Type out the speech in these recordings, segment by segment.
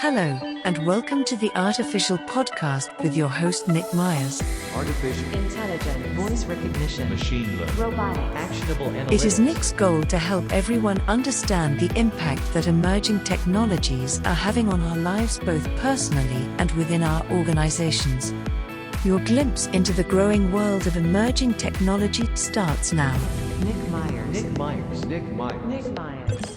Hello, and welcome to the Artificial Podcast with your host, Nick Myers. Artificial intelligence, voice recognition, machine learning, robotics, actionable analytics. It is Nick's goal to help everyone understand the impact that emerging technologies are having on our lives both personally and within our organizations. Your glimpse into the growing world of emerging technology starts now. Nick Myers. Nick Myers. Nick Myers. Nick Myers.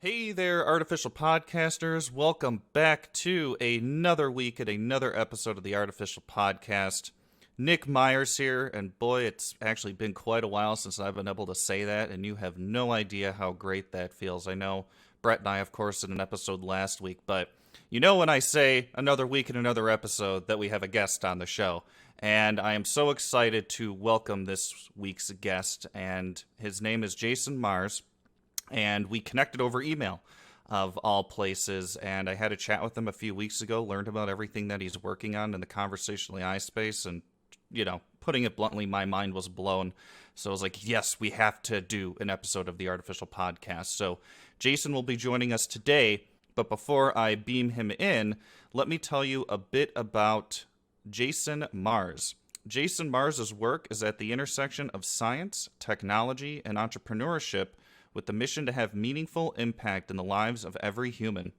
Hey there, artificial podcasters. Welcome back to another week and another episode of the Artificial Podcast. Nick Myers here, and boy, it's actually been quite a while since I've been able to say that, and you have no idea how great that feels. I know Brett and I, of course, did an episode last week, but you know when I say another week and another episode that we have a guest on the show. And I am so excited to welcome this week's guest, and his name is Jason Mars. And we connected over email, of all places, and I had a chat with him a few weeks ago, learned about everything that he's working on in the conversational AI space, and, you know, putting it bluntly, my mind was blown. So I was like, yes, we have to do an episode of the Artificial Podcast. So Jason will be joining us today, but before I beam him in, let me tell you a bit about Jason Mars. Jason Mars's work is at the intersection of science, technology, and entrepreneurship, with the mission to have meaningful impact in the lives of every human.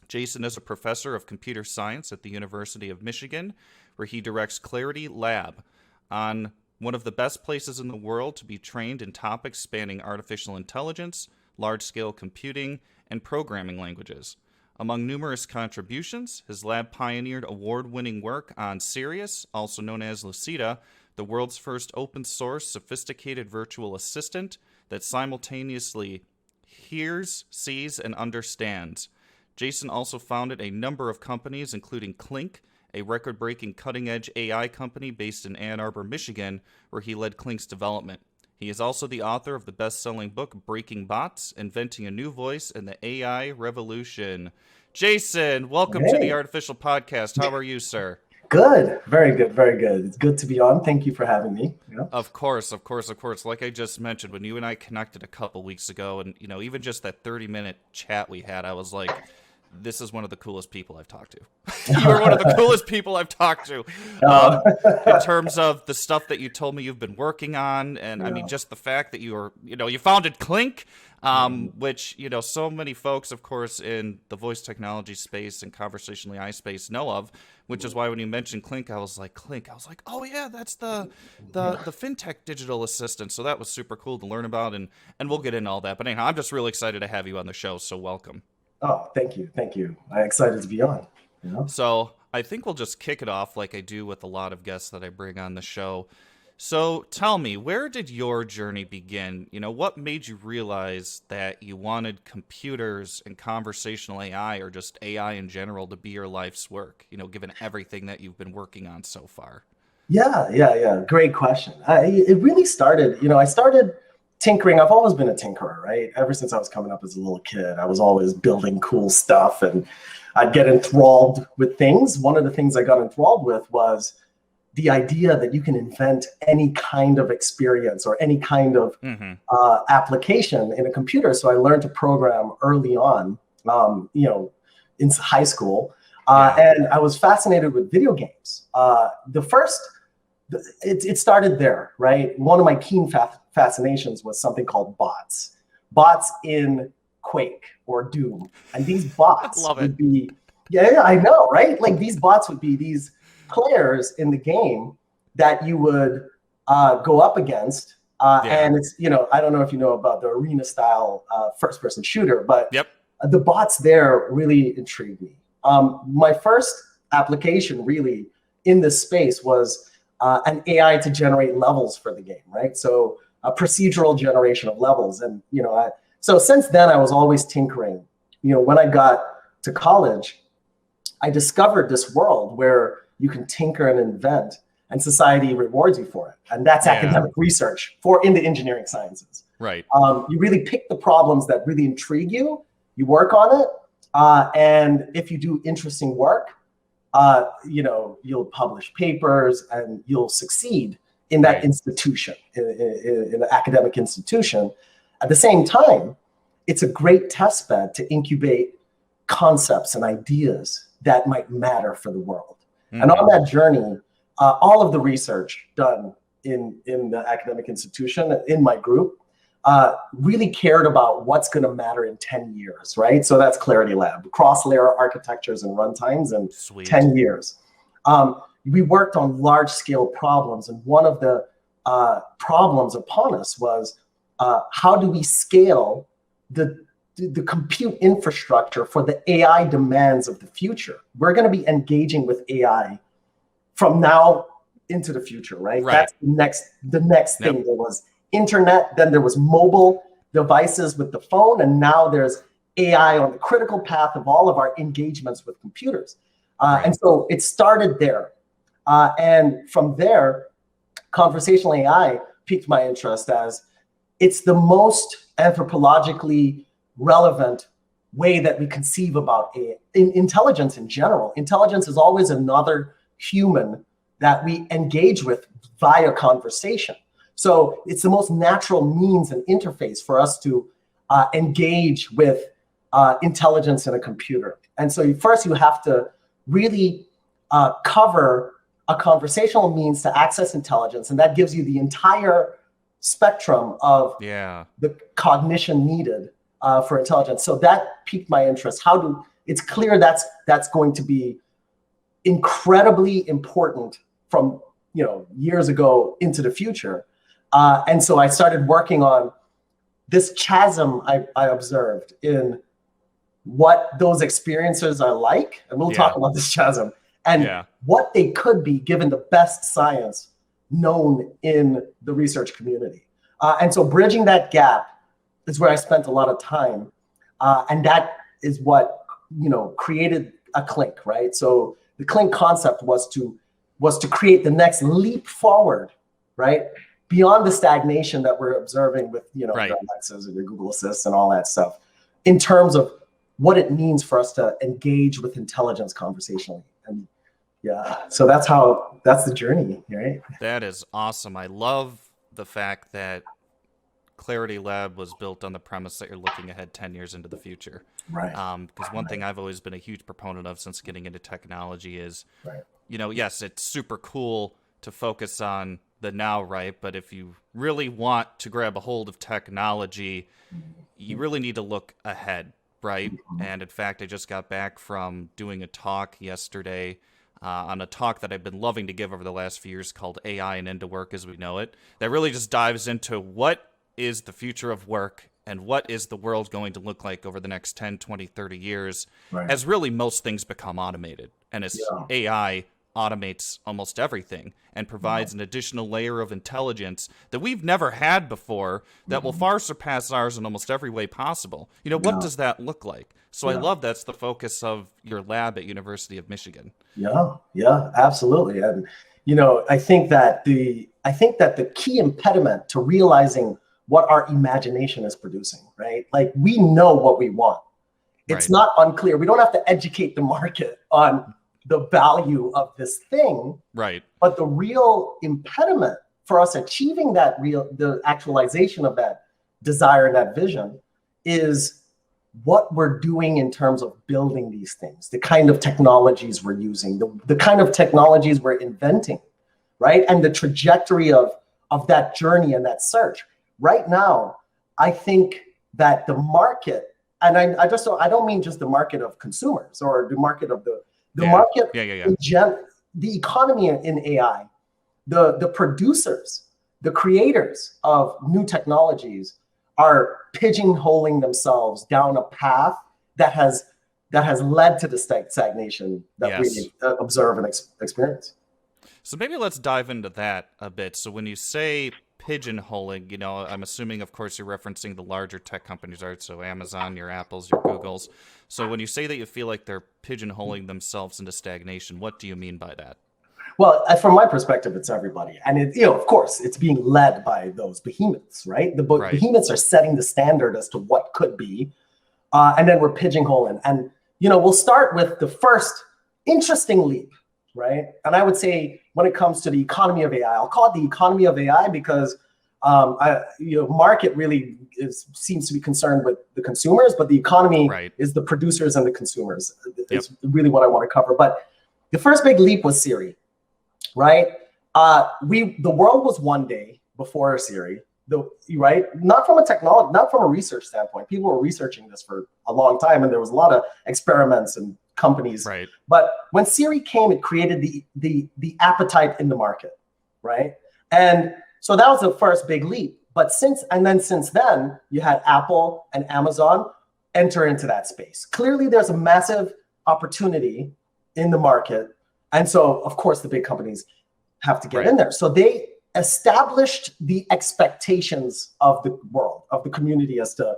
Jason is a professor of computer science at the University of Michigan, where he directs Clarity Lab, on one of the best places in the world to be trained in topics spanning artificial intelligence, large-scale computing, and programming languages. Among numerous contributions, his lab pioneered award-winning work on Sirius, also known as Lucida, the world's first open-source sophisticated virtual assistant that simultaneously hears, sees, and understands. Jason also founded a number of companies, including Clink, a record-breaking cutting-edge AI company based in Ann Arbor, Michigan, where he led Clink's development. He is also the author of the best-selling book, Breaking Bots, Inventing a New Voice in the AI Revolution. Jason, welcome to the Artificial Podcast. How are you, sir? Good. Very good. Very good. It's good to be on. Thank you for having me. Yeah. Of course. Like I just mentioned, when you and I connected a couple weeks ago, and, you know, even just that 30-minute chat we had, I was like, this is one of the coolest people I've talked to. You are one of the coolest people I've talked to in terms of the stuff that you told me you've been working on. And I mean, just the fact that you founded Clink, which, you know, so many folks, of course, in the voice technology space and conversational AI space know of, which is why when you mentioned Clink, I was like, oh yeah, that's the fintech digital assistant. So that was super cool to learn about, and we'll get into all that. But anyhow, I'm just really excited to have you on the show. So welcome. Oh, thank you. Thank you. I'm excited to be on. You know? So I think we'll just kick it off like I do with a lot of guests that I bring on the show. So tell me, where did your journey begin? You know, what made you realize that you wanted computers and conversational AI, or just AI in general, to be your life's work, you know, given everything that you've been working on so far? Yeah. Great question. It really started, I started tinkering. I've always been a tinkerer, right? Ever since I was coming up as a little kid, I was always building cool stuff, and I'd get enthralled with things. One of the things I got enthralled with was the idea that you can invent any kind of experience or any kind of application in a computer. So I learned to program early on, in high school. And I was fascinated with video games. It started there, right? One of my keen fascinations was something called bots in Quake or Doom. And these bots would be, I know, right? Like these bots would be these players in the game that you would go up against. And it's, I don't know if you know about the arena style first-person shooter, but the bots there really intrigued me. My first application really in this space was an AI to generate levels for the game, right? So a procedural generation of levels. And, so since then I was always tinkering. When I got to college, I discovered this world where you can tinker and invent, and society rewards you for it. And that's academic research in the engineering sciences. Right. You really pick the problems that really intrigue you, you work on it, and if you do interesting work, you'll publish papers and you'll succeed in that institution, in an academic institution. At the same time, it's a great test bed to incubate concepts and ideas that might matter for the world. And on that journey, all of the research done in the academic institution, in my group, really cared about what's going to matter in 10 years, right? So that's Clarity Lab, cross-layer architectures and runtimes in 10 years. We worked on large-scale problems, and one of the problems upon us was how do we scale the compute infrastructure for the AI demands of the future? We're going to be engaging with AI from now into the future, right? That's the next thing. There was internet, then there was mobile devices with the phone, and now there's AI on the critical path of all of our engagements with computers. And so it started there. And from there, conversational AI piqued my interest as it's the most anthropologically relevant way that we conceive about intelligence in general. Intelligence is always another human that we engage with via conversation. So it's the most natural means and interface for us to engage with intelligence in a computer. And so first you have to really cover a conversational means to access intelligence, and that gives you the entire spectrum of the cognition needed for intelligence. So that piqued my interest. It's clear that's going to be incredibly important from years ago into the future. And so I started working on this chasm I observed in what those experiences are like, and we'll talk about this chasm, and what they could be given the best science known in the research community. And so bridging that gap is where I spent a lot of time. And that is what, created a Clink, right? So the Clink concept was to create the next leap forward, right? Beyond the stagnation that we're observing with, your Alexas and your Google Assists and all that stuff, in terms of what it means for us to engage with intelligence conversationally. And so that's the journey, right? That is awesome. I love the fact that Clarity Lab was built on the premise that you're looking ahead 10 years into the future. Right. Because one thing I've always been a huge proponent of since getting into technology is, yes, it's super cool to focus on the now, right? But if you really want to grab a hold of technology, you really need to look ahead, right? And in fact, I just got back from doing a talk yesterday on a talk that I've been loving to give over the last few years called AI and Into Work as We Know It, that really just dives into what is the future of work and what is the world going to look like over the next 10, 20, 30 years as really most things become automated. And as AI automates almost everything and provides an additional layer of intelligence that we've never had before that will far surpass ours in almost every way possible. What does that look like? So I love that's the focus of your lab at University of Michigan. Yeah, absolutely. And I think that the key impediment to realizing what our imagination is producing, right? Like, we know what we want. It's not unclear. We don't have to educate the market on the value of this thing. Right. But the real impediment for us achieving the actualization of that desire and that vision is what we're doing in terms of building these things, the kind of technologies we're using, the kind of technologies we're inventing, right? And the trajectory of that journey and that search. Right now, I think that the market, and I don't mean just the market of consumers or the market of the market in general, the economy in AI, the producers, the creators of new technologies are pigeonholing themselves down a path that has led to the stagnation that we observe and experience. So maybe let's dive into that a bit. So when you say pigeonholing, I'm assuming, of course, you're referencing the larger tech companies, right? So Amazon, your Apples, your Googles. So when you say that you feel like they're pigeonholing themselves into stagnation, what do you mean by that? Well, from my perspective, it's everybody. And of course, it's being led by those behemoths, right? The behemoths are setting the standard as to what could be. And then we're pigeonholing. And, we'll start with the first interesting leap, right? And I would say when it comes to the economy of AI. I'll call it the economy of AI because market really seems to be concerned with the consumers, but the economy is the producers and the consumers. It's really what I want to cover. But the first big leap was Siri, right? The world was one day before Siri, right? Not from a technology, not from a research standpoint. People were researching this for a long time, and there was a lot of experiments and companies. Right. But when Siri came, it created the appetite in the market, right? And so that was the first big leap. But since then, you had Apple and Amazon enter into that space. Clearly, there's a massive opportunity in the market. And so, of course, the big companies have to get in there. So they established the expectations of the world, of the community as to,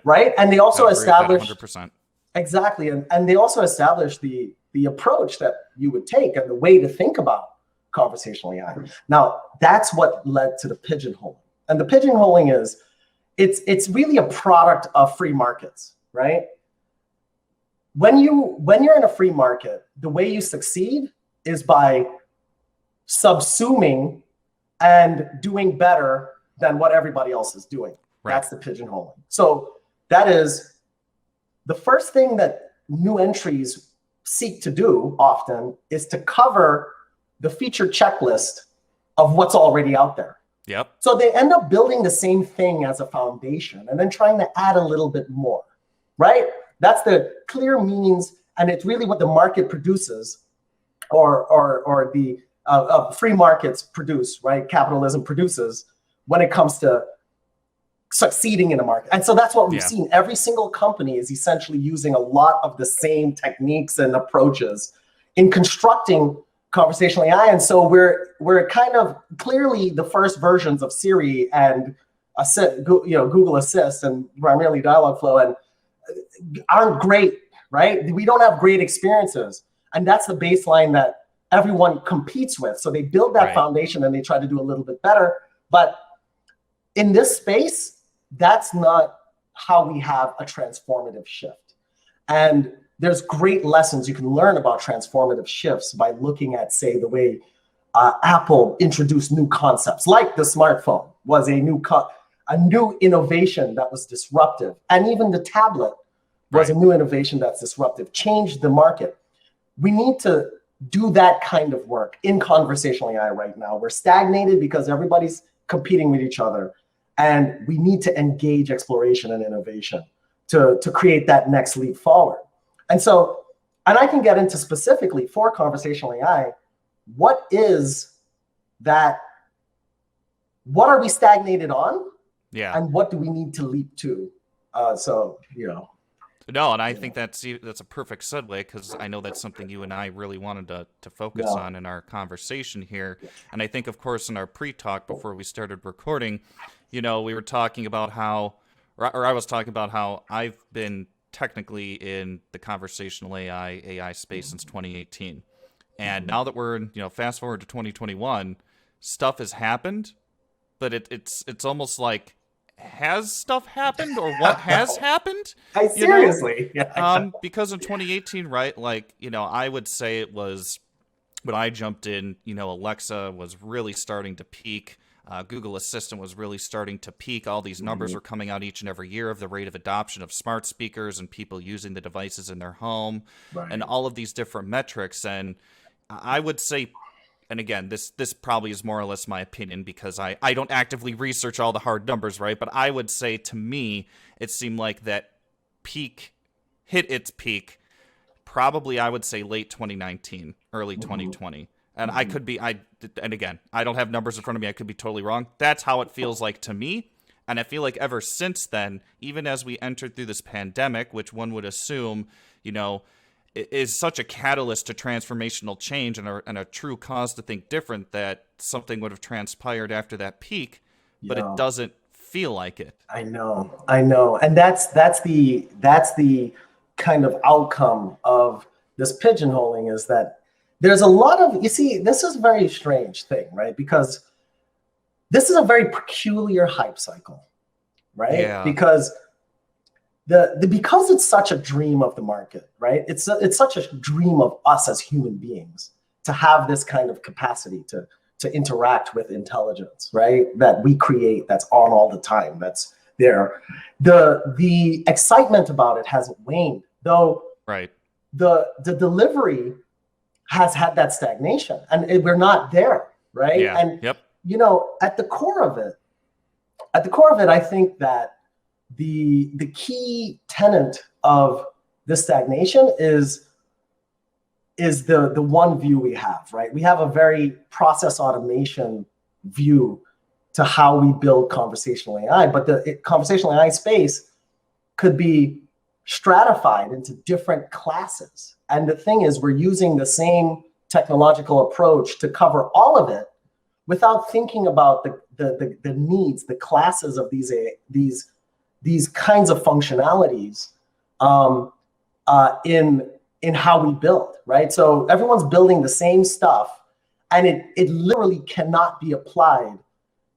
right? And they also established 100%. Exactly. And they also established the approach that you would take and the way to think about conversational AI. Now, that's what led to the pigeonholing. And the pigeonholing is, it's really a product of free markets, right? When you're in a free market, the way you succeed is by subsuming and doing better than what everybody else is doing. Right. That's the pigeonholing. So that is the first thing that new entries seek to do often is to cover the feature checklist of what's already out there. Yep. So they end up building the same thing as a foundation and then trying to add a little bit more, right? That's the clear means, and it's really what the market produces, or the free markets produce, right? Capitalism produces when it comes to succeeding in a market. And so that's what we've seen. Every single company is essentially using a lot of the same techniques and approaches in constructing conversational AI. And so we're kind of clearly the first versions of Siri and Google Assist and primarily Dialogflow and aren't great, right? We don't have great experiences. And that's the baseline that everyone competes with. So they build that foundation and they try to do a little bit better. But in this space, that's not how we have a transformative shift. And there's great lessons you can learn about transformative shifts by looking at, say, the way Apple introduced new concepts, like the smartphone was a new innovation that was disruptive. And even the tablet was a new innovation that's disruptive, changed the market. We need to do that kind of work in conversational AI right now. We're stagnated because everybody's competing with each other. And we need to engage exploration and innovation to create that next leap forward. And so, and I can get into specifically for conversational AI, what is that? What are we stagnated on? Yeah. And what do we need to leap to? No, and I think that's a perfect segue, because I know that's something you and I really wanted to focus on in our conversation here. And I think, of course, in our pre-talk before we started recording, we were talking about how, or I was talking about how I've been technically in the conversational AI space since 2018. And now that we're in, fast forward to 2021, stuff has happened, but it's almost like, has stuff happened, or what has happened? Seriously. Because in 2018, right, I would say it was when I jumped in, Alexa was really starting to peak. Google Assistant was really starting to peak. All these numbers were coming out each and every year of the rate of adoption of smart speakers and people using the devices in their home, and all of these different metrics. And I would say, and again, this probably is more or less my opinion, because I don't actively research all the hard numbers, right? But I would say, to me, it seemed like that peak hit its peak probably, I would say, late 2019, early 2020. And I could be, and again, I don't have numbers in front of me. I could be totally wrong. That's how it feels like to me. And I feel like ever since then, even as we entered through this pandemic, which one would assume, is such a catalyst to transformational change and a true cause to think different, that something would have transpired after that peak, but it doesn't feel like it. I know. And that's the kind of outcome of this pigeonholing, is that there's a lot of, this is a very strange thing, right? Because this is a very peculiar hype cycle, right? Yeah. Because because it's such a dream of the market, right? It's such a dream of us as human beings to have this kind of capacity to interact with intelligence, right? That we create, that's on all the time, that's there. The excitement about it hasn't waned, though. Right. The delivery has had that stagnation, and we're not there, right? Yeah. And yep. At the core of it, I think that the key tenet of this stagnation is the one view we have, right? We have a very process automation view to how we build conversational AI, but the conversational AI space could be stratified into different classes. And the thing is, we're using the same technological approach to cover all of it without thinking about the needs, the classes of these kinds of functionalities in how we build, right? So everyone's building the same stuff, and it literally cannot be applied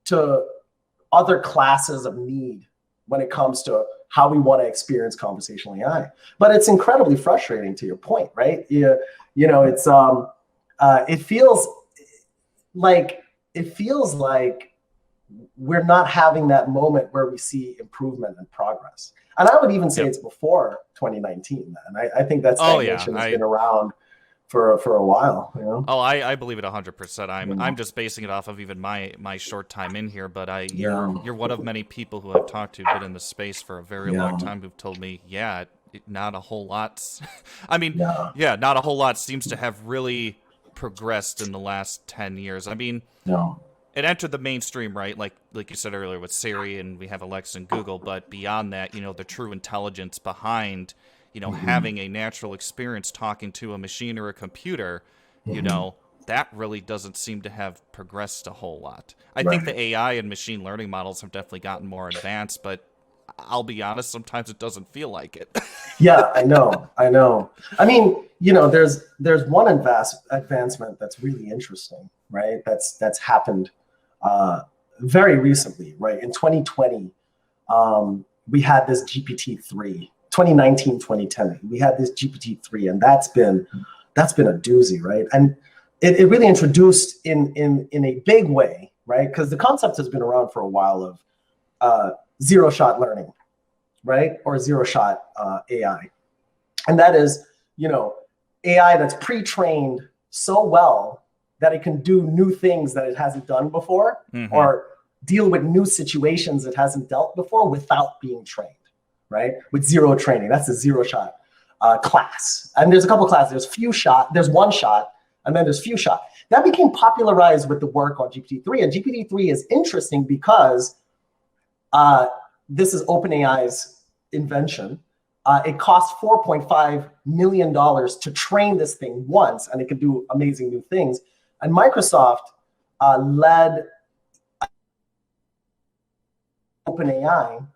to other classes of need when it comes to how we want to experience conversational AI. But it's incredibly frustrating, to your point, right? It's it feels like we're not having that moment where we see improvement and progress. And I would even say it's before 2019. Man, I think that stagnation has been around for a while. You know? Oh, I believe it 100%. I'm just basing it off of even my short time in here, but you're one of many people who I've talked to, been in the space for a very long time, who've told me, not a whole lot. I mean, not a whole lot seems to have really progressed in the last 10 years. I mean, it entered the mainstream, right? Like you said earlier with Siri, and we have Alexa and Google, but beyond that, the true intelligence behind, having a natural experience talking to a machine or a computer, that really doesn't seem to have progressed a whole lot. I think the AI and machine learning models have definitely gotten more advanced, but I'll be honest, sometimes it doesn't feel like it. Yeah, I know. I mean, there's one advancement that's really interesting, right? That's happened very recently, right? In 2020, we had this GPT-3. 2019, 2010, we had this GPT-3, and that's been a doozy, right? And it really introduced in a big way, right? Because the concept has been around for a while of zero-shot learning, right? Or zero-shot AI. And that is, AI that's pre-trained so well that it can do new things that it hasn't done before, or deal with new situations it hasn't dealt before without being trained, right? With zero training. That's a zero-shot class. And there's a couple classes. There's one shot, and then there's few shot. That became popularized with the work on GPT-3. And GPT-3 is interesting because this is OpenAI's invention. It cost $4.5 million to train this thing once, and it can do amazing new things. And Microsoft led OpenAI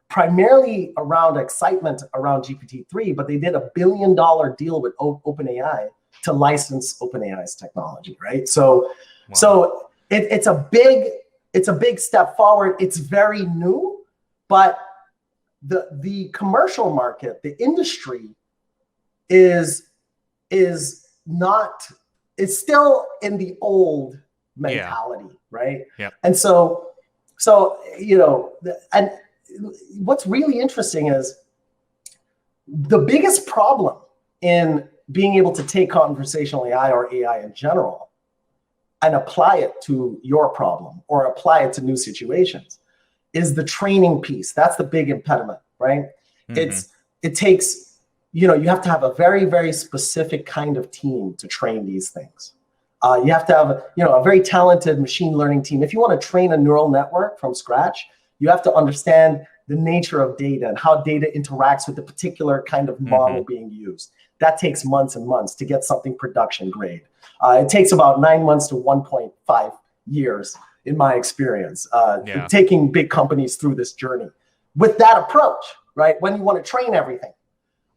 primarily around excitement around GPT-3, but they did $1 billion deal with OpenAI to license OpenAI's technology, right? So it's a big step forward. It's very new, but the commercial market, the industry is still in the old mentality, right? Yeah. And so and what's really interesting is the biggest problem in being able to take conversational AI or AI in general and apply it to your problem or apply it to new situations is the training piece. That's the big impediment, right? It takes, you have to have a very, very specific kind of team to train these things. You have to have a very talented machine learning team. If you want to train a neural network from scratch, you have to understand the nature of data and how data interacts with the particular kind of model being used. That takes months and months to get something production grade. It takes about 9 months to 1.5 years, in my experience, taking big companies through this journey with that approach, right? When you want to train everything.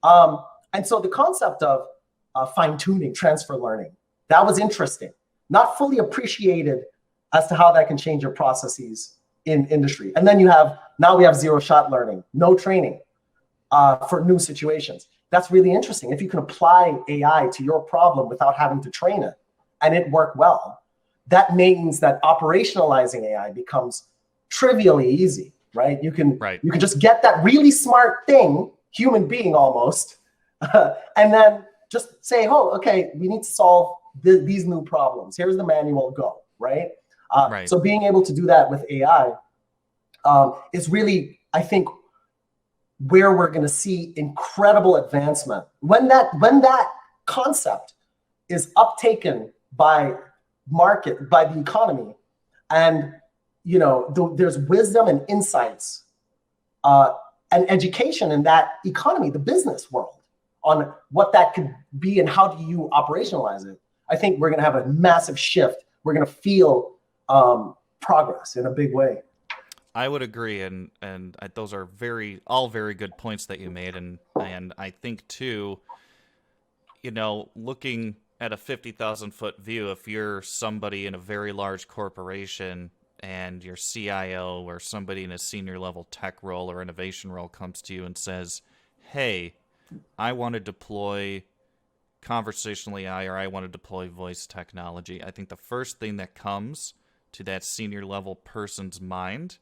And so the concept of fine-tuning, transfer learning, that was interesting. Not fully appreciated as to how that can change your processes in industry. And then now we have zero-shot learning, no training for new situations. That's really interesting. If you can apply AI to your problem without having to train it, and it worked well, that means that operationalizing AI becomes trivially easy, right? You can just get that really smart thing, human being almost, and then just say, oh, okay, we need to solve these new problems. Here's the manual, go, right? So being able to do that with AI is really, I think, where we're going to see incredible advancement. When that concept is uptaken by the economy, and there's wisdom and insights and education in that economy, the business world, on what that could be and how do you operationalize it, I think we're going to have a massive shift. We're going to feel progress in a big way. I would agree, and those are all very good points that you made, and I think too, looking at a 50,000-foot view, if you're somebody in a very large corporation and your CIO or somebody in a senior level tech role or innovation role comes to you and says, "Hey, I want to deploy conversational AI or I want to deploy voice technology," I think the first thing that comes to that senior level person's mind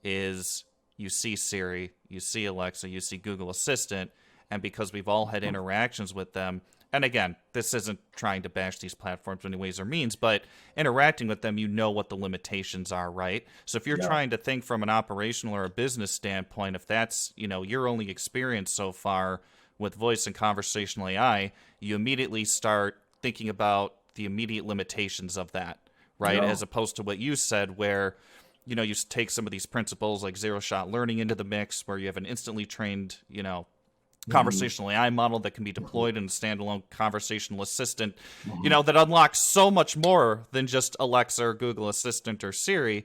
is you see Siri, you see Alexa, you see Google Assistant, and because we've all had interactions with them, and again, this isn't trying to bash these platforms in any ways or means, but interacting with them, what the limitations are, right? So if you're trying to think from an operational or a business standpoint, if that's, your only experience so far with voice and conversational AI, you immediately start thinking about the immediate limitations of that, right? As opposed to what you said, where you take some of these principles like zero-shot learning into the mix, where you have an instantly trained, conversational AI model that can be deployed in a standalone conversational assistant, that unlocks so much more than just Alexa or Google Assistant or Siri,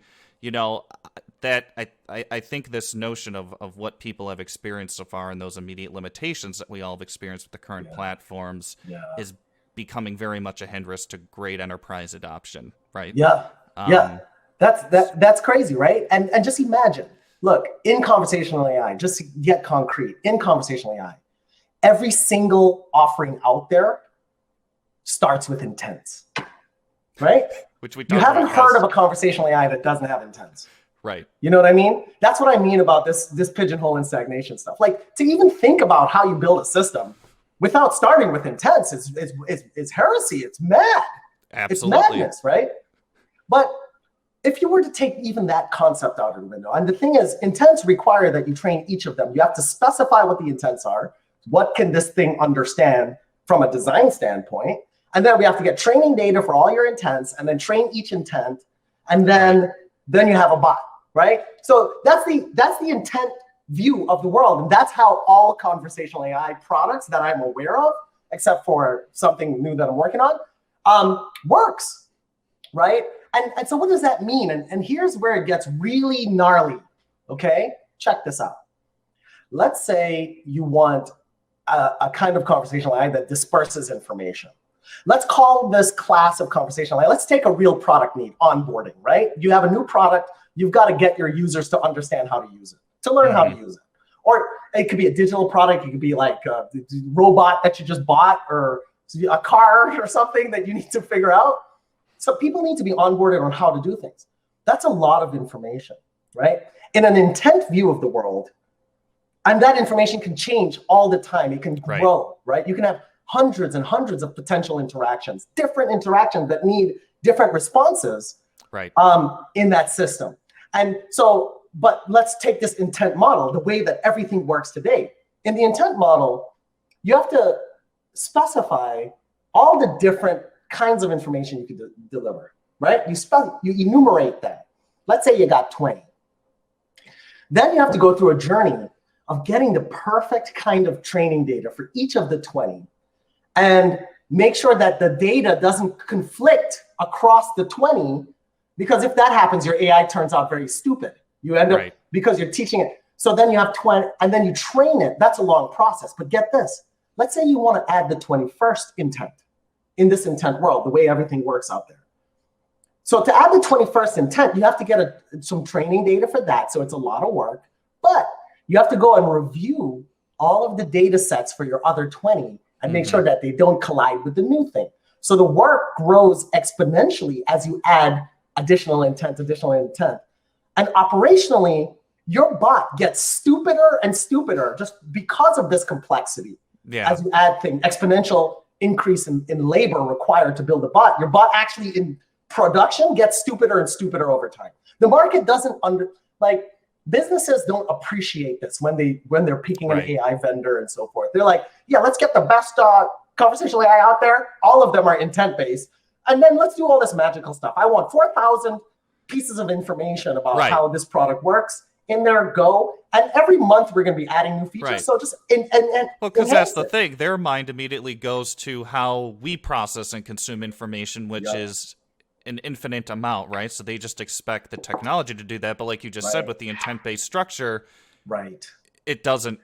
that I think this notion of what people have experienced so far and those immediate limitations that we all have experienced with the current platforms is becoming very much a hindrance to great enterprise adoption, right? That's crazy, right? And just imagine, look, in conversational AI, just to get concrete, in conversational AI, every single offering out there starts with intents, right? Which we you haven't heard of a conversational AI that doesn't have intents. Right. You know what I mean? That's what I mean about this pigeonhole and stagnation stuff. Like, to even think about how you build a system without starting with intents is heresy. It's mad. Absolutely. It's madness, right? But if you were to take even that concept out of the window, and the thing is, intents require that you train each of them. You have to specify what the intents are. What can this thing understand from a design standpoint? And then we have to get training data for all your intents, and then train each intent, and then you have a bot, right? So that's the intent view of the world, and that's how all conversational AI products that I'm aware of, except for something new that I'm working on, works, right? And so what does that mean? And here's where it gets really gnarly, okay? Check this out. Let's say you want a kind of conversational AI that disperses information. Let's call this class of conversational AI. Let's take a real product need, onboarding, right? You have a new product. You've got to get your users to understand how to use it, to learn how to use it. Or it could be a digital product. It could be like a robot that you just bought, or a car or something that you need to figure out. So people need to be onboarded on how to do things. That's a lot of information, right? In an intent view of the world, and that information can change all the time. It can grow, right? You can have hundreds and hundreds of potential interactions, different interactions that need different responses in that system. And so, but let's take this intent model, the way that everything works today. In the intent model, you have to specify all the different kinds of information you could deliver, right? You enumerate that. Let's say you got 20. Then you have to go through a journey of getting the perfect kind of training data for each of the 20 and make sure that the data doesn't conflict across the 20, because if that happens, your AI turns out very stupid. You end up, because you're teaching it. So then you have 20, and then you train it. That's a long process. But get this. Let's say you want to add the 21st intent in this intent world, the way everything works out there. So to add the 21st intent, you have to get some training data for that. So it's a lot of work. But you have to go and review all of the data sets for your other 20 and make sure that they don't collide with the new thing. So the work grows exponentially as you add additional intent. And operationally, your bot gets stupider and stupider just because of this complexity. Yeah. As you add things, exponential increase in labor required to build a bot, your bot actually in production gets stupider and stupider over time. The market doesn't businesses don't appreciate this when they're picking an AI vendor and so forth. They're like, yeah, let's get the best conversational AI out there. All of them are intent-based. And then let's do all this magical stuff. I want 4,000 pieces of information about how this product works. In there, go. And every month we're going to be adding new features. So just well, because that's the thing. Their mind immediately goes to how we process and consume information, which is an infinite amount, right? So they just expect the technology to do that. But like you just said, with the intent-based structure, it doesn't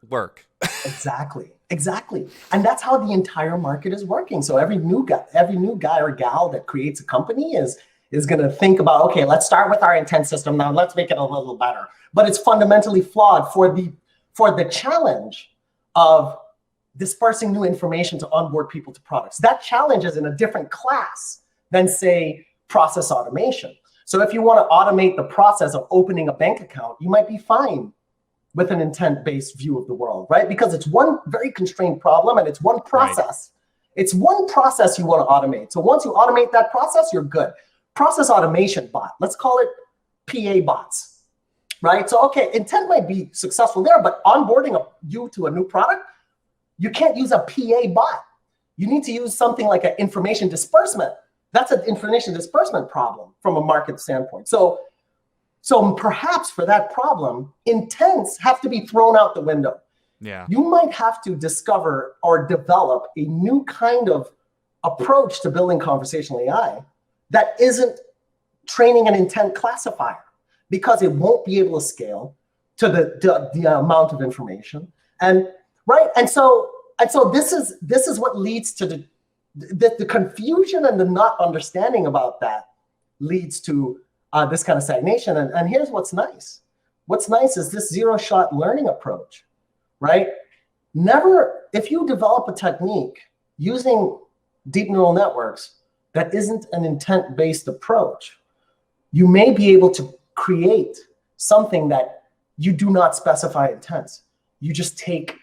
work. Exactly. And that's how the entire market is working. So every new guy or gal that creates a company is going to think about, okay, let's start with our intent system now. Let's make it a little better. But it's fundamentally flawed for the challenge of dispersing new information to onboard people to products. That challenge is in a different class than, say, process automation. So if you want to automate the process of opening a bank account, you might be fine with an intent-based view of the world, right? Because it's one very constrained problem and it's one process. It's one process you want to automate. So once you automate that process, you're good. Process automation bot, let's call it PA bots, right? So, okay, intent might be successful there, but onboarding you to a new product, you can't use a PA bot. You need to use something like an information disbursement. That's an information disbursement problem from a market standpoint. So perhaps for that problem, intents have to be thrown out the window. Yeah. You might have to discover or develop a new kind of approach to building conversational AI that isn't training an intent classifier, because it won't be able to scale to the amount of information. And so this is what leads to the confusion and the not understanding about that leads to this kind of stagnation. And here's what's nice. What's nice is this zero-shot learning approach, right? If you develop a technique using deep neural networks that isn't an intent-based approach, you may be able to create something that you do not specify intents. You just take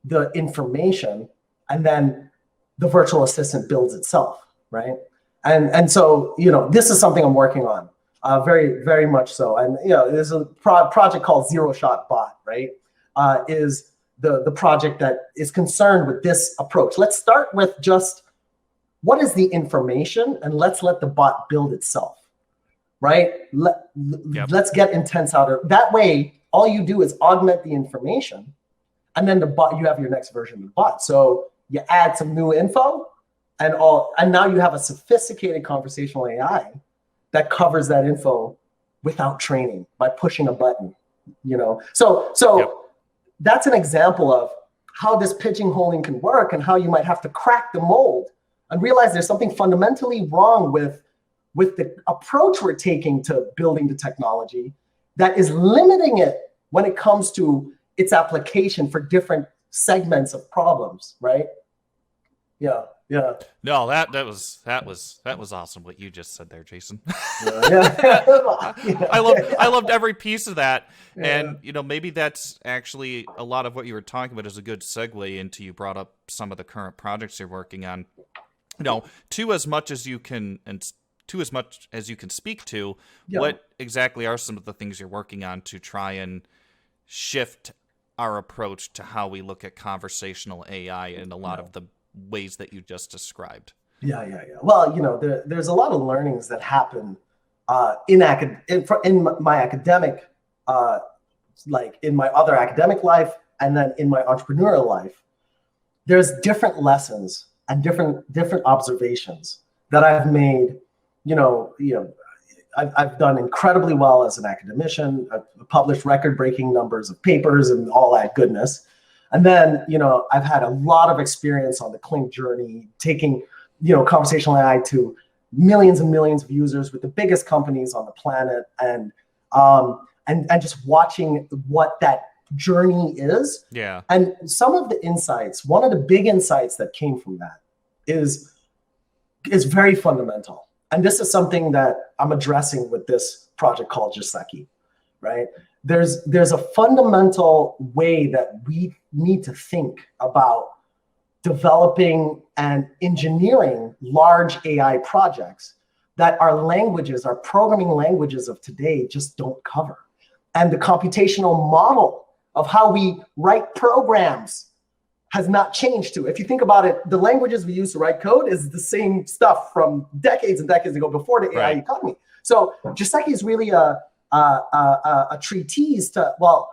the information and then the virtual assistant builds itself, right? And so, this is something I'm working on, very, very much so. And, there's a project called Zero Shot Bot, right? Is the project that is concerned with this approach. Let's start with just what is the information, and let's let the bot build itself, right? Let's get intents out of that way. All you do is augment the information, and then you have your next version of the bot. So you add some new info, and now you have a sophisticated conversational AI that covers that info without training by pushing a button. So that's an example of how this pigeonholing can work, and how you might have to crack the mold and realize there's something fundamentally wrong with the approach we're taking to building the technology that is limiting it when it comes to its application for different segments of problems, right? Yeah. No, that was awesome what you just said there, Jason. I loved every piece of that. And maybe that's actually a lot of what you were talking about is a good segue into, you brought up some of the current projects you're working on. To as much as you can speak to, what exactly are some of the things you're working on to try and shift our approach to how we look at conversational AI in a lot of the ways that you just described? Yeah. Well, there's a lot of learnings that happen in my academic, like in my other academic life, and then in my entrepreneurial life. There's different lessons and different observations that I've made. I've done incredibly well as an academician. I've published record-breaking numbers of papers and all that goodness. And then, I've had a lot of experience on the Clink journey, taking, conversational AI to millions and millions of users with the biggest companies on the planet, and just watching what that journey is. Yeah. And some of the insights, one of the big insights that came from that is is very fundamental. And this is something that I'm addressing with this project called Jiseki, right? There's a fundamental way that we need to think about developing and engineering large AI projects that our languages, our programming languages of today just don't cover. And the computational model of how we write programs has not changed too. If you think about it, the languages we use to write code is the same stuff from decades and decades ago before the AI economy. So Jiseki is really a treatise to, well,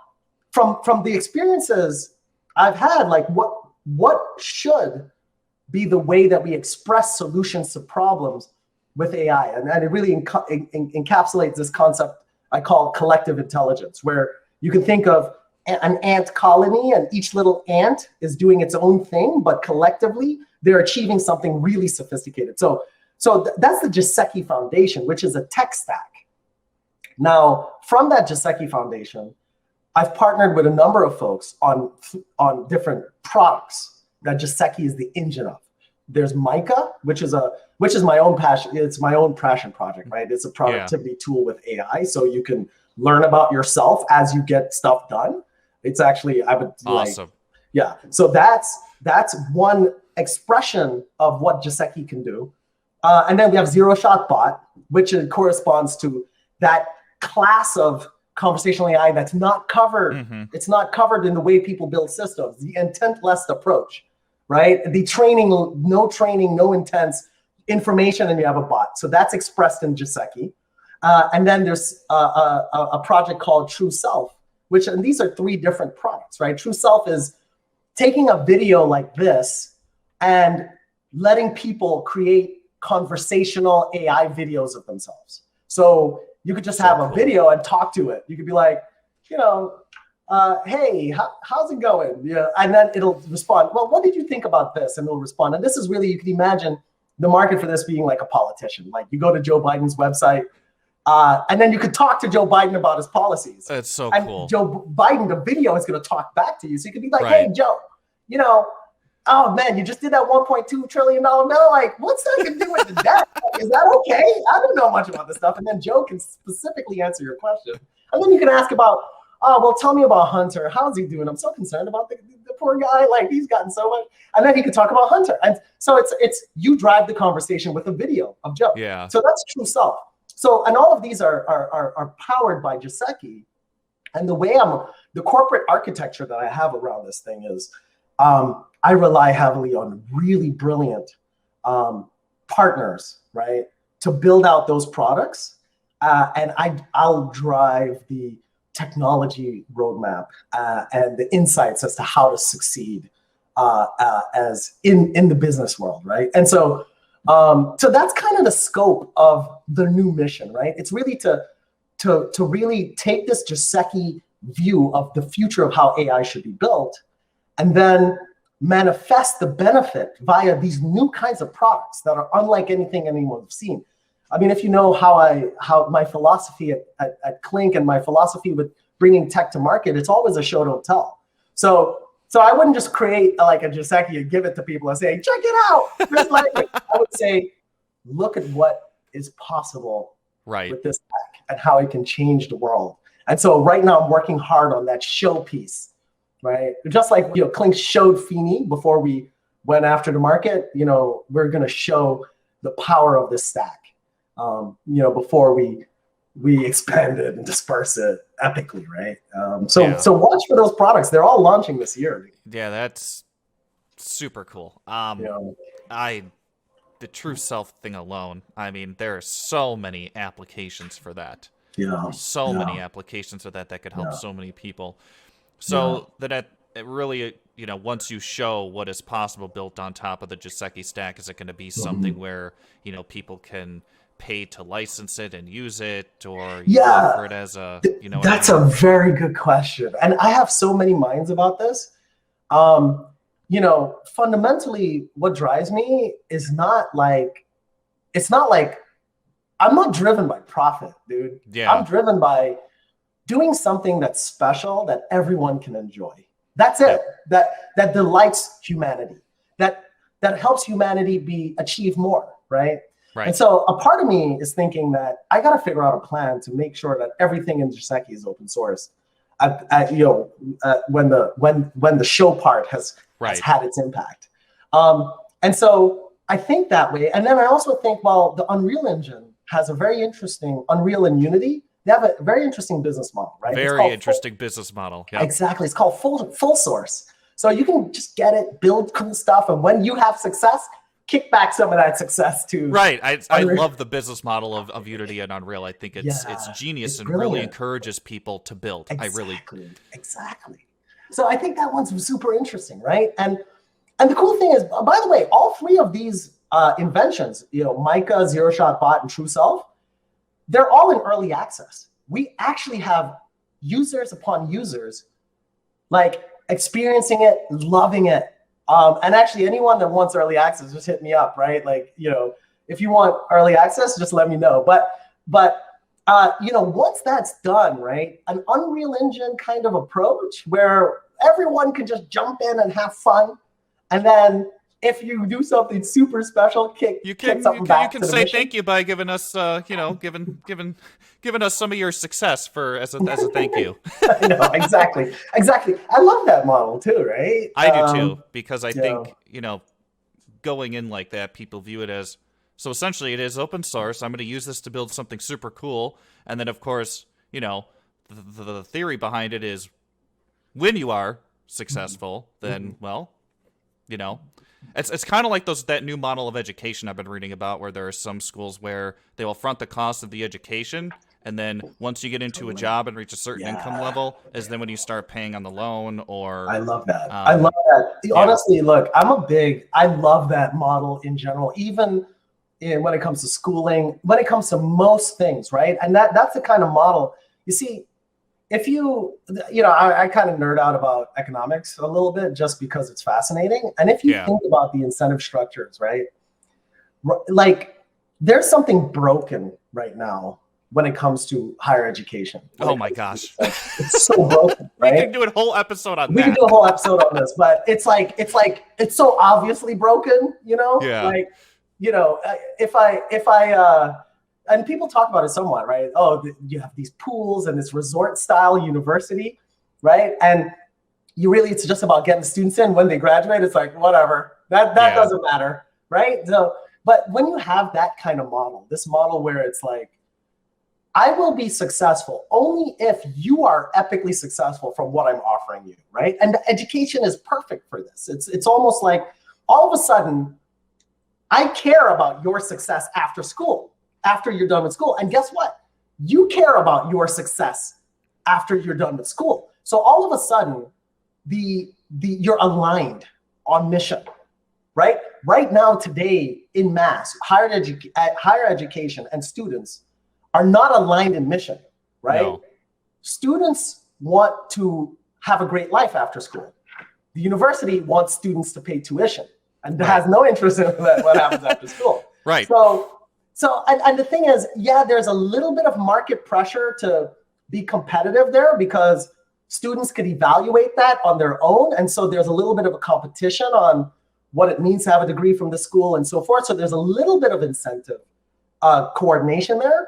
from the experiences I've had, like what should be the way that we express solutions to problems with AI. And it really encapsulates this concept I call collective intelligence, where you can think of an ant colony and each little ant is doing its own thing, but collectively they're achieving something really sophisticated. So that's the Jiseki Foundation, which is a tech stack. Now, from that Jiseki Foundation, I've partnered with a number of folks on different products that Jiseki is the engine of. There's Micah, which is my own passion. It's my own passion project, right? It's a productivity tool with AI, so you can learn about yourself as you get stuff done. It's actually, I would awesome. So that's one expression of what Jiseki can do. And then we have Zero Shot Bot, which corresponds to that class of conversational AI that's not covered. Mm-hmm. It's not covered in the way people build systems, the intent-less approach, right? The training, no intents, information, and you have a bot. So that's expressed in Jiseki. And then there's a project called True Self, and these are 3 different products, right? True Self is taking a video like this and letting people create conversational AI videos of themselves. So you could just have a video and talk to it. You could be like, hey, how's it going? Yeah, and then it'll respond, well, what did you think about this? And it'll respond. And this is really, you can imagine the market for this being like a politician. Like you go to Joe Biden's website, and then you could talk to Joe Biden about his policies. That's so cool. Joe Biden, the video is going to talk back to you. So you could be like, hey, Joe, oh man, you just did that $1.2 trillion bill. Like, what's that going to do with the debt? Is that okay? I don't know much about this stuff. And then Joe can specifically answer your question. And then you can ask about, oh, well, tell me about Hunter. How's he doing? I'm so concerned about the poor guy. Like, he's gotten so much. And then he could talk about Hunter. And so it's you drive the conversation with a video of Joe. Yeah. So that's True Self. So, and all of these are powered by Jiseki. And the way the corporate architecture that I have around this thing is, I rely heavily on really brilliant partners, right, to build out those products. And I'll drive the technology roadmap and the insights as to how to succeed as in the business world, right? And so that's kind of the scope of the new mission, right? It's really to really take this Jiseki view of the future of how AI should be built, and then manifest the benefit via these new kinds of products that are unlike anything anyone's seen. I mean, if you know how my philosophy at Clink and my philosophy with bringing tech to market, it's always a show don't tell. So I wouldn't just create a Jiseki and give it to people and say, check it out. I would say, look at what is possible with this tech and how it can change the world. And so right now I'm working hard on that showpiece, right? Just like Clink showed Feeney before we went after the market, we're going to show the power of this stack, before we expand it and disperse it epically, right? So watch for those products. They're all launching this year. Yeah, that's super cool. The True Self thing alone, I mean, there are so many applications for that. Yeah. Many applications for that could help so many people. So that it really, once you show what is possible built on top of the Jiseki stack, is it going to be something where, people can pay to license it and use it, or offer it as a, That's a very good question. And I have so many minds about this. Fundamentally what drives me is I'm not driven by profit, dude. Yeah. I'm driven by doing something that's special that everyone can enjoy. That's it. That delights humanity. That helps humanity achieve more, right? Right. And so a part of me is thinking that I got to figure out a plan to make sure that everything in Giuseppe is open source. When the show part has had its impact. And so I think that way. And then I also think, well, the Unreal Engine has a very interesting, Unreal and Unity, they have a very interesting business model, right? Very interesting business model. Yep. Exactly. It's called full source. So you can just get it, build cool stuff, and when you have success, kick back some of that success to right. I love the business model of Unity and Unreal. I think it's genius and really encourages people to build. Exactly. So I think that one's super interesting, right? And the cool thing is, by the way, all three of these inventions, Mica, Zero Shot Bot, and True Self, they're all in early access. We actually have users upon users like experiencing it, loving it. And actually, anyone that wants early access, just hit me up, right? Like, if you want early access, just let me know. But once that's done, right, an Unreal Engine kind of approach where everyone can just jump in and have fun, and then if you do something super special, kick something back to the mission. You can say thank you by giving us, giving us some of your success as a thank you. Exactly. I love that model too, right? I do too, because I think going in like that, people view it as, so essentially it is open source. I'm going to use this to build something super cool, and then of course, the theory behind it is when you are successful, then It's kind of like that new model of education I've been reading about, where there are some schools where they will front the cost of the education, and then once you get into a job and reach a certain income level, is then when you start paying on the loan. Or I love that. Honestly, look, I love that model in general, even when it comes to schooling, when it comes to most things, right? And that's the kind of model. You see, if I kind of nerd out about economics a little bit just because it's fascinating. And if you think about the incentive structures, right? Like there's something broken right now when it comes to higher education. Oh my gosh. It's so broken, right? We can do a whole episode on that. We can do a whole episode on this, but it's so obviously broken, Yeah. Like, and people talk about it somewhat, right? Oh, you have these pools and this resort-style university, right? And it's just about getting students in. When they graduate, it's like, whatever. That doesn't matter, right? So, but when you have that kind of model, this model where it's like, I will be successful only if you are epically successful from what I'm offering you, right? And education is perfect for this. It's almost like all of a sudden, I care about your success after school. After you're done with school. And guess what? You care about your success after you're done with school. So all of a sudden, you're aligned on mission, right? Right now, today, in mass, higher education and students are not aligned in mission, right? No. Students want to have a great life after school. The university wants students to pay tuition and has no interest in what happens after school. Right. So the thing is, there's a little bit of market pressure to be competitive there because students could evaluate that on their own. And so there's a little bit of a competition on what it means to have a degree from the school and so forth. So there's a little bit of incentive coordination there,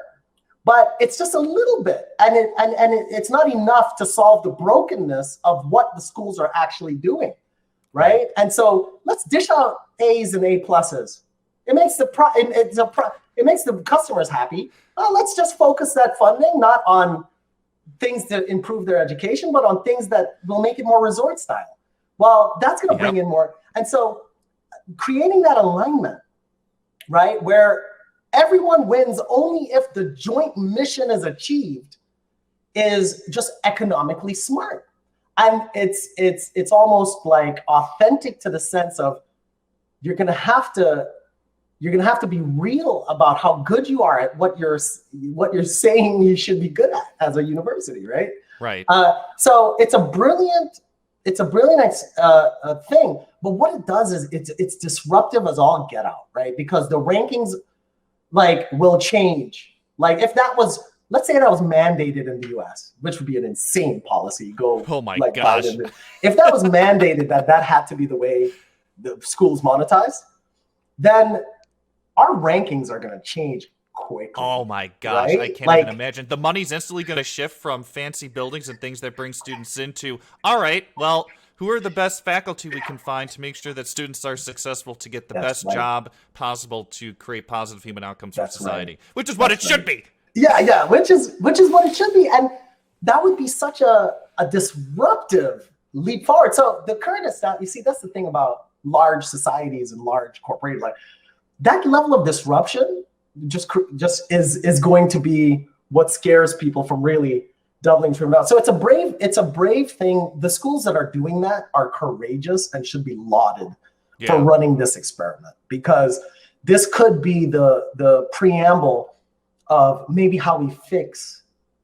but it's just a little bit. And it's not enough to solve the brokenness of what the schools are actually doing, right? And so let's dish out A's and A pluses. It makes it makes the customers happy. Well, let's just focus that funding not on things to improve their education, but on things that will make it more resort style. Well, that's going to bring in more. And so creating that alignment, right, where everyone wins only if the joint mission is achieved is just economically smart. And it's almost like authentic to the sense of you're going to have to be real about how good you are at what you're saying you should be good at as a university, right? Right. So it's a brilliant thing. But what it does is it's disruptive as all get out, right? Because the rankings will change. Like if let's say that was mandated in the US, which would be an insane policy. Oh my gosh. Biden. If that was mandated that had to be the way the schools monetized, then our rankings are going to change quickly. Oh my gosh, right? I can't even imagine. The money's instantly going to shift from fancy buildings and things that bring students into, all right, well, who are the best faculty we can find to make sure that students are successful to get the best job possible to create positive human outcomes for society, which is what it should be. Yeah, which is what it should be. And that would be such a disruptive leap forward. So the current stat, you see, that's the thing about large societies and large corporations. Like that level of disruption just is going to be what scares people from really doubling from out. So it's a brave thing. The schools that are doing that are courageous and should be lauded for running this experiment, because this could be the preamble of maybe how we fix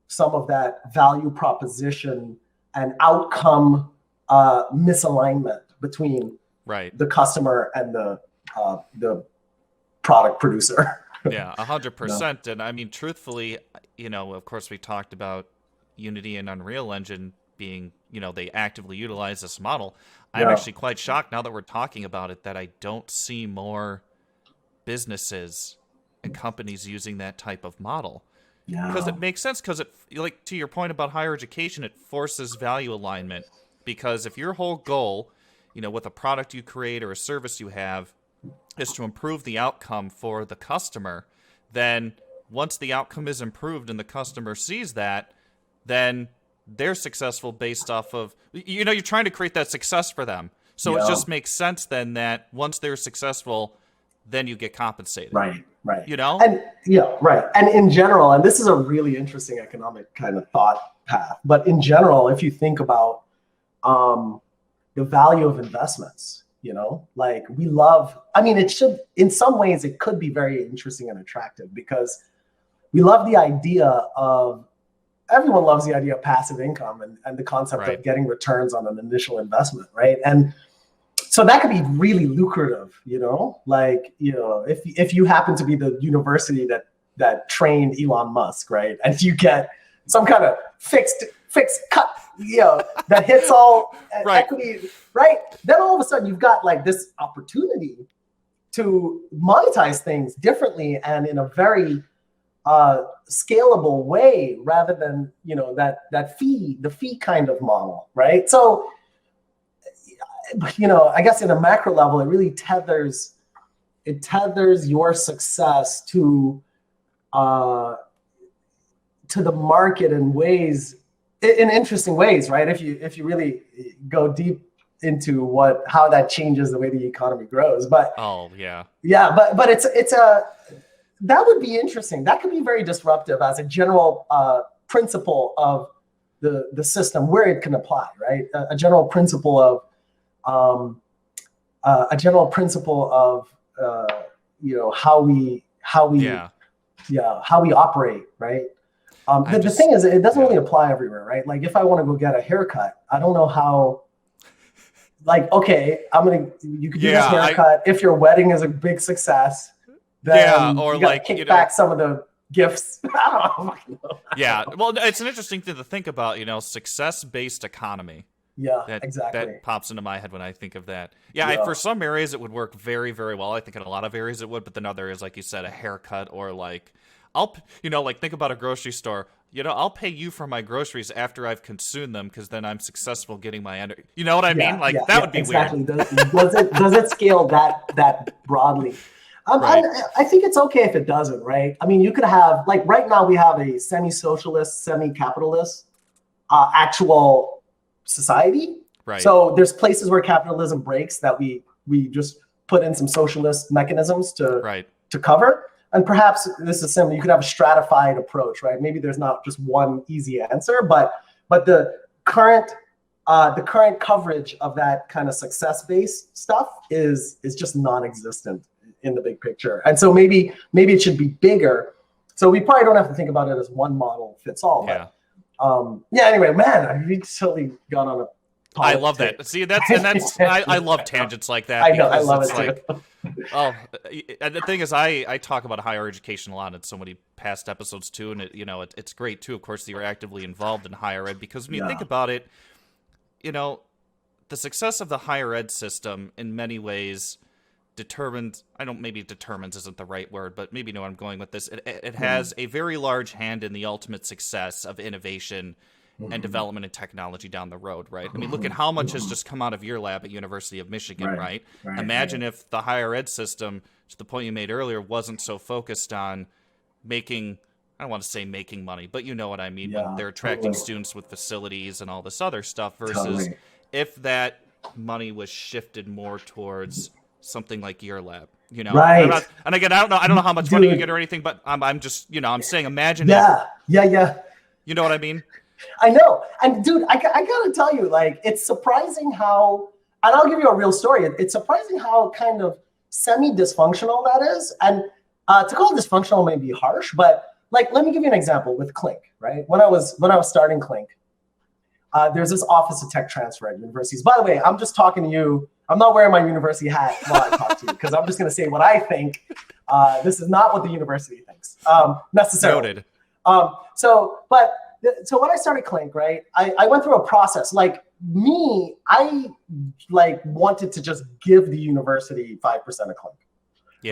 some of that value proposition and outcome misalignment between the customer and the product producer. Yeah, 100%. And I mean, truthfully, of course, we talked about Unity and Unreal Engine being, they actively utilize this model. I'm actually quite shocked now that we're talking about it that I don't see more businesses and companies using that type of model. Because it makes sense, because like to your point about higher education, it forces value alignment. Because if your whole goal, with a product you create or a service you have, is to improve the outcome for the customer, then once the outcome is improved and the customer sees that, then they're successful based off of, you're trying to create that success for them. So it just makes sense then that once they're successful, then you get compensated. Right. And And in general, and this is a really interesting economic kind of thought path, but in general, if you think about the value of investments, like we love, it should, in some ways, it could be very interesting and attractive, because we love the idea of, everyone loves the idea of passive income and the concept of getting returns on an initial investment, right? And so that could be really lucrative, like, if you happen to be the university that trained Elon Musk, right? And you get some kind of fixed cut, that hits all equity, right? Then all of a sudden you've got like this opportunity to monetize things differently and in a very scalable way, rather than, the fee kind of model, right? So, I guess in a macro level, it really tethers your success to the market in interesting ways, right? If you really go deep into how that changes the way the economy grows, but but it's that would be interesting. That could be very disruptive as a general principle of the system where it can apply, right? A general principle of how we operate, right? The thing is, it doesn't really apply everywhere, right? Like if I want to go get a haircut, I don't know how. Like, okay, you could do this haircut. If your wedding is a big success, then or you gotta kick back some of the gifts. I don't know. Yeah, well, it's an interesting thing to think about, success-based economy. Yeah, exactly. That pops into my head when I think of that. Yeah, for some areas it would work very, very well. I think in a lot of areas it would, but then other areas, like you said, a haircut, or like, think about a grocery store. I'll pay you for my groceries after I've consumed them, because then I'm successful getting my energy. You know what I mean? Like that would be exactly. weird. Does it scale that broadly? I think it's okay if it doesn't, right? You could have, like, right now we have a semi-socialist, semi-capitalist actual society. Right. So there's places where capitalism breaks that we just put in some socialist mechanisms to cover. And perhaps this is similar. You could have a stratified approach, right? Maybe there's not just one easy answer, but the current coverage of that kind of success-based stuff is just non-existent in the big picture. And so maybe it should be bigger. So we probably don't have to think about it as one model fits all. But, anyway, man, we totally gone on a I love that. See, that's I love tangents like that. I know, I love it too. And the thing is, I talk about higher education a lot in so many past episodes too, and it's great too, of course, that you're actively involved in higher ed, because when you think about it, the success of the higher ed system in many ways determines, maybe determines isn't the right word, but maybe you know where I'm going with this. It has a very large hand in the ultimate success of innovation and development and technology down the road, right? I mean, look at how much has just come out of your lab at University of Michigan, right? Imagine if the higher ed system, to the point you made earlier, wasn't so focused on making, I don't want to say making money, but you know what I mean, when they're attracting students with facilities and all this other stuff, versus if that money was shifted more towards something like your lab, you know? Right. And again, I don't know how much money you get or anything, but I'm just, you know, I'm saying, imagine if, you know what I mean? I know. And dude, I gotta tell you, like, it's surprising how, and I'll give you a real story. It's surprising how kind of semi-dysfunctional that is. And to call it dysfunctional may be harsh, but like, let me give you an example with Clink, right? When I was starting Clink, there's this Office of Tech Transfer at universities. By the way, I'm just talking to you. I'm not wearing my university hat while I talk to you, because I'm just going to say what I think. This is not what the university thinks necessarily. Noted. So when I started Clink, right, I went through a process. Like me, I like wanted to just give the university 5% of Clink,